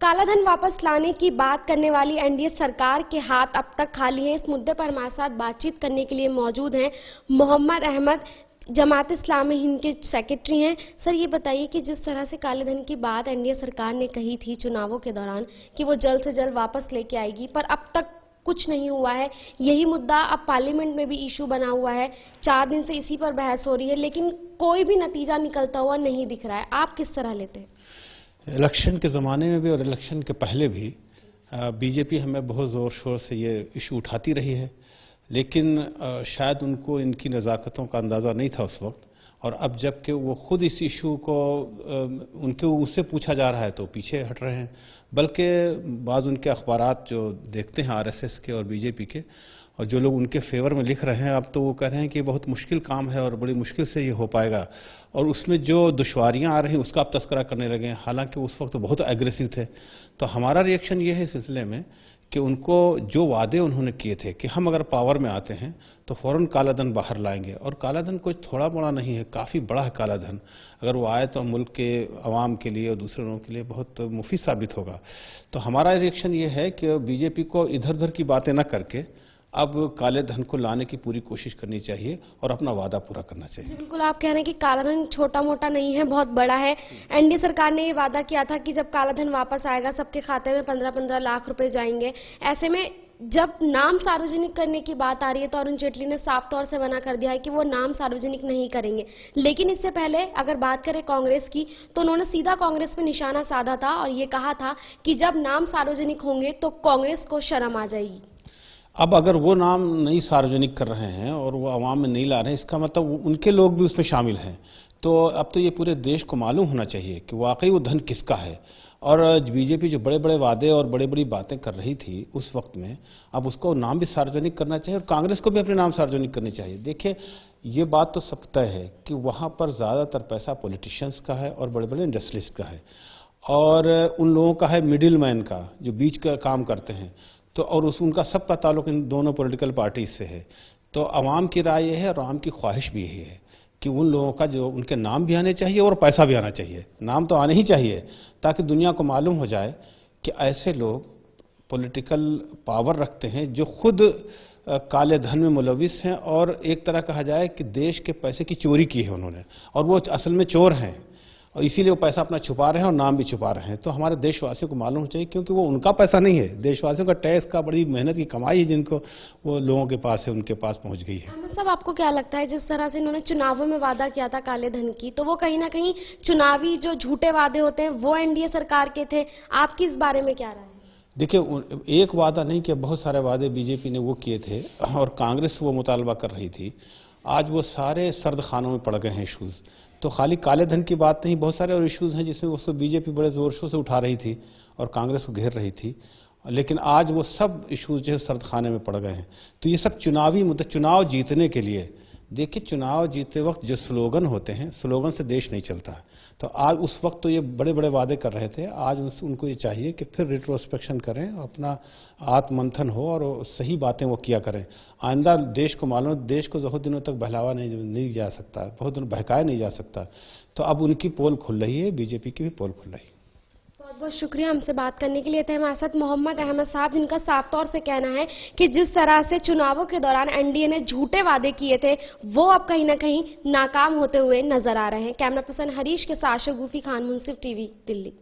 कालाधन वापस लाने की बात करने वाली एनडीए सरकार के हाथ अब तक खाली हैं। इस मुद्दे पर हमारे साथ बातचीत करने के लिए मौजूद हैं मोहम्मद अहमद, जमात इस्लामी हिंद के सेक्रेटरी हैं। सर, ये बताइए कि जिस तरह से कालेधन की बात एनडीए सरकार ने कही थी चुनावों के दौरान कि वो जल्द से जल्द वापस लेके आएगी, पर अब तक कुछ नहीं हुआ है। यही मुद्दा अब पार्लियामेंट में भी इशू बना हुआ है। 4 दिन से इसी पर बहस हो रही है, लेकिन कोई भी नतीजा निकलता हुआ नहीं दिख रहा है। आप किस तरह लेते हैं? इलेक्शन के ज़माने में भी और इलेक्शन के पहले भी बीजेपी हमें बहुत ज़ोर शोर से ये इशू उठाती रही है, लेकिन शायद उनको इनकी नज़ाकतों का अंदाज़ा नहीं था उस वक्त। और अब जबकि वो खुद इस इशू को उनके उससे पूछा जा रहा है तो पीछे हट रहे हैं। बल्कि बाद उनके अखबारात जो देखते हैं आरएसएस के और बीजेपी के, और जो लोग उनके फेवर में लिख रहे हैं, अब तो वो कह रहे हैं कि बहुत मुश्किल काम है और बड़ी मुश्किल से ये हो पाएगा, और उसमें जो दुश्वारियां आ रही हैं उसका आप तस्करा करने लगे हैं। हालांकि उस वक्त बहुत एग्रेसिव थे। तो हमारा रिएक्शन ये है इस सिलसिले में कि उनको जो वादे उन्होंने किए थे कि हम अगर पावर में आते हैं तो फौरन कालाधन बाहर लाएंगे, और कालाधन कोई थोड़ा बड़ा नहीं है, काफ़ी बड़ा है कालाधन। अगर वो आए तो मुल्क के अवाम के लिए और दूसरे लोगों के लिए बहुत मुफीद साबित होगा। तो हमारा रिएक्शन ये है कि बीजेपी को इधर उधर की बातें न करके अब काले धन को लाने की पूरी कोशिश करनी चाहिए और अपना वादा पूरा करना चाहिए। बिल्कुल, आप कह रहे हैं कि कालाधन छोटा मोटा नहीं है, बहुत बड़ा है। एनडीए सरकार ने ये वादा किया था कि जब कालाधन वापस आएगा सबके खाते में 15-15 लाख रुपए जाएंगे। ऐसे में जब नाम सार्वजनिक करने की बात आ रही है तो अरुण जेटली ने साफ तौर से मना कर दिया है कि वो नाम सार्वजनिक नहीं करेंगे। लेकिन इससे पहले अगर बात करें कांग्रेस की, तो उन्होंने सीधा कांग्रेस पे निशाना साधा था और ये कहा था कि जब नाम सार्वजनिक होंगे तो कांग्रेस को शर्म आ जाएगी। अब अगर वो नाम नहीं सार्वजनिक कर रहे हैं और वो आवाम में नहीं ला रहे हैं, इसका मतलब उनके लोग भी उसमें शामिल हैं। तो अब तो ये पूरे देश को मालूम होना चाहिए कि वाकई वो धन किसका है। और बीजेपी जो बड़े बड़े वादे और बड़ी बड़ी बातें कर रही थी उस वक्त में, अब उसको नाम भी सार्वजनिक करना चाहिए और कांग्रेस को भी अपने नाम सार्वजनिक करने चाहिए। देखिए, ये बात तो सब तय है कि वहाँ पर ज़्यादातर पैसा पॉलिटिशियंस का है और बड़े बड़े इंडस्ट्रियलिस्ट का है, और उन लोगों का है मिडिल मैन का, जो बीच का काम करते हैं। तो और उनका सबका ताल्लुक इन दोनों पॉलिटिकल पार्टीज से है। तो आवाम की राय ये है और आवाम की ख्वाहिश भी यही है कि उन लोगों का जो उनके नाम भी आने चाहिए और पैसा भी आना चाहिए। नाम तो आने ही चाहिए ताकि दुनिया को मालूम हो जाए कि ऐसे लोग पॉलिटिकल पावर रखते हैं जो खुद काले धन में मुलविस हैं, और एक तरह कहा जाए कि देश के पैसे की चोरी की है उन्होंने, और वो असल में चोर हैं और इसीलिए वो पैसा अपना छुपा रहे हैं और नाम भी छुपा रहे हैं। तो हमारे देशवासियों को मालूम चाहिए, क्योंकि वो उनका पैसा नहीं है, देशवासियों का टैक्स का, बड़ी मेहनत की कमाई है जिनको वो लोगों के पास है, उनके पास पहुंच गई है। मतलब आपको क्या लगता है, जिस तरह से इन्होंने चुनावों में वादा किया था काले धन की, तो वो कहीं ना कहीं चुनावी जो झूठे वादे होते हैं वो एनडीए सरकार के थे? आपकी इस बारे में क्या राय है? देखिए, एक वादा नहीं किया, बहुत सारे वादे बीजेपी ने वो किए थे और कांग्रेस वो मुतालबा कर रही थी। आज वो सारे सर्द खानों में पड़ गए हैं इशूज़। तो खाली काले धन की बात नहीं, बहुत सारे और इश्यूज हैं जिसमें उसको बीजेपी बड़े जोर शोर से उठा रही थी और कांग्रेस को घेर रही थी, लेकिन आज वो सब इश्यूज जो है सर्द खाने में पड़ गए हैं। तो ये सब चुनावी मुद्दे, चुनाव जीतने के लिए, देखिए चुनाव जीतते वक्त जो स्लोगन होते हैं, स्लोगन से देश नहीं चलता। तो आज उस वक्त तो ये बड़े बड़े वादे कर रहे थे, आज उनको ये चाहिए कि फिर रिट्रोस्पेक्शन करें, अपना आत्ममंथन हो और सही बातें वो किया करें। आइंदा देश को मालूम, देश को बहुत दिनों तक बहलावा नहीं जा सकता, बहुत दिनों बहकाया नहीं जा सकता। तो अब उनकी पोल खुल रही है, बीजेपी की भी पोल खुल रही है। बहुत बहुत शुक्रिया हमसे बात करने के लिए। थे हमारे साथ मोहम्मद अहमद साहब, जिनका साफ तौर से कहना है कि जिस तरह से चुनावों के दौरान एनडीए ने झूठे वादे किए थे वो अब कहीं ना कहीं नाकाम होते हुए नजर आ रहे हैं। कैमरा पर्सन हरीश के साथ शगुफी खान, मुंसिफ टीवी, दिल्ली।